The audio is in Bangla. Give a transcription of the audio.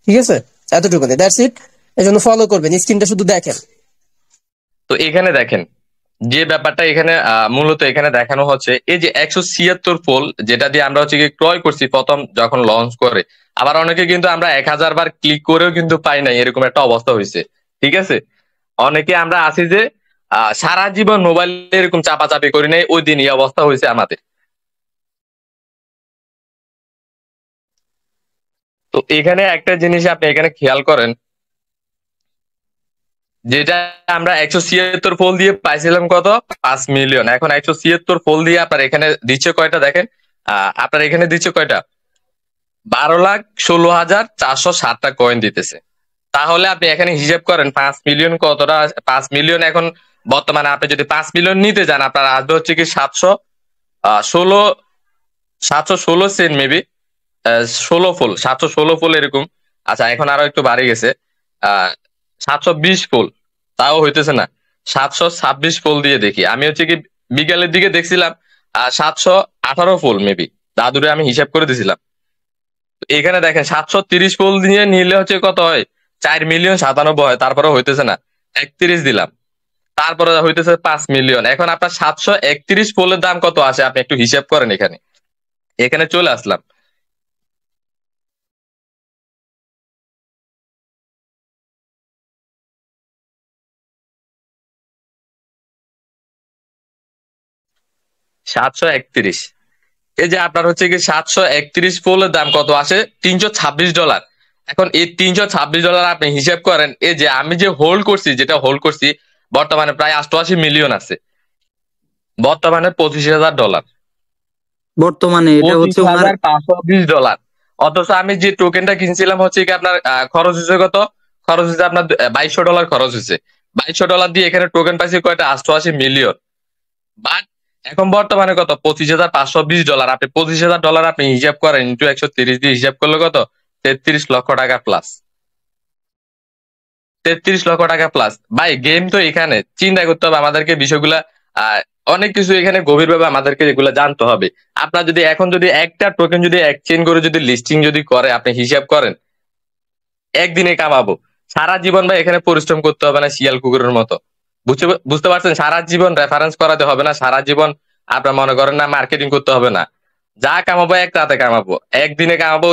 ঠিক আছে, এতটুকু দ্যাটস ইট। এই জন্য ফলো করবেন, স্ক্রিনটা শুধু দেখেন। তো এখানে দেখেন যে ব্যাপারটা এখানে মূলত এখানে দেখানো হচ্ছে, এই যে 176 পোল যেটা দিয়ে আমরা হচ্ছে কি ক্রয় করছি প্রথম যখন লঞ্চ করে, আবার অনেকে কিন্তু আমরা 1000 বার ক্লিক করেও কিন্তু পাই নাই, এরকম একটা অবস্থা হয়েছে। ঠিক আছে, অনেকে আমরা আছি যে সারা জীবন মোবাইল এরকম চাপাচাপি করি নাই, ওই দিন এই অবস্থা হয়েছে আমাদের। তো এখানে একটা জিনিস আপনি এখানে খেয়াল করেন, যেটা আমরা 176 ফোল দিয়ে পাইছিলাম কত, 5 মিলিয়ন, এখন 176 ফোল দিয়ে আপনার এখানে দিচ্ছে কয়টা দেখেন, আপনার এখানে দিচ্ছে কয়টা, 12,16,460টা কয়েন দিতেছে। তাহলে আপনি এখানে হিসাব করেন 5 মিলিয়ন কতটা, 5 মিলিয়ন এখন বর্তমানে আপনি যদি 5 মিলিয়ন নিতে যান আপনার আসবে হচ্ছে কি 716, 716 সেন্ট মেবি, 16 ফুল, 716 ফুল এরকম। আচ্ছা এখন আরো একটু বাড়ে গেছে, 720 ফুল, তাও হইতেছে না। 726 ফুল দিয়ে দেখি, আমি হচ্ছে কি বিকালের দিকে দেখছিলাম 718 ফুল মেবি, দাদুরে আমি হিসাব করে দিছিলাম। এখানে দেখেন 730 ফুল দিয়ে নিলে হচ্ছে কত হয়, 4,97,000 হয়, তারপরে হইতেছে না। 31 দিলাম, তারপরে হইতেছে 5 মিলিয়ন। এখন আপনার 731 ফুলের দাম কত আসে আপনি একটু হিসাব করেন। এখানে এখানে চলে আসলাম, 731, এই যে আপনার হচ্ছে কি 731 ফুলের দাম কত আসে, $326। এখন এই $326 আপনি হিসাব করেন, এই যে আমি যে হোল্ড করছি, যেটা হোল্ড করছি বর্তমানে প্রায় 88 মিলিয়ন আছে, বর্তমানে $25,000, বর্তমানে এটা পঁচিশ হচ্ছে ওনার হাজার পাঁচশো বিশ ডলার অথচ আমি যে টোকেনটা কিনছিলাম হচ্ছে কি আপনার খরচ হয়েছে কত, খরচ হয়েছে আপনার $2,200 খরচ হয়েছে। $2,200 দিয়ে এখানে টোকেন পাইছি কয়টা, 88 মিলিয়ন। বাট এখন বর্তমানে কত, $25,520। আপনি $25,000 আপনি হিসাব করেন ইন্টু 130 দিয়ে হিসাব করলে কত, 33 লক্ষ টাকা প্লাস। 33 লক্ষ টাকা প্লাস ভাই, গেম তো এখানে চিন্তা করতে হবে আমাদেরকে বিষয়গুলা। আহ অনেক কিছু এখানে গভীরভাবে আমাদেরকে এগুলা জানতে হবে। আপনার যদি এখন যদি একটা টোকেন যদি এক্সচেঞ্জ করে যদি লিস্টিং যদি করে, আপনি হিসাব করেন একদিনে কামাবো। সারা জীবন ভাই এখানে পরিশ্রম করতে হবে না শিয়াল কুকুরের মতো। বুঝতে পারছেন, সারা জীবন রেফারেন্স করাতে হবে না, সারা জীবন আপনার মনে করেন না মার্কেটিং করতে হবে না। যা কামাবো এক রাতে কামাবো, একদিনে কামাবো।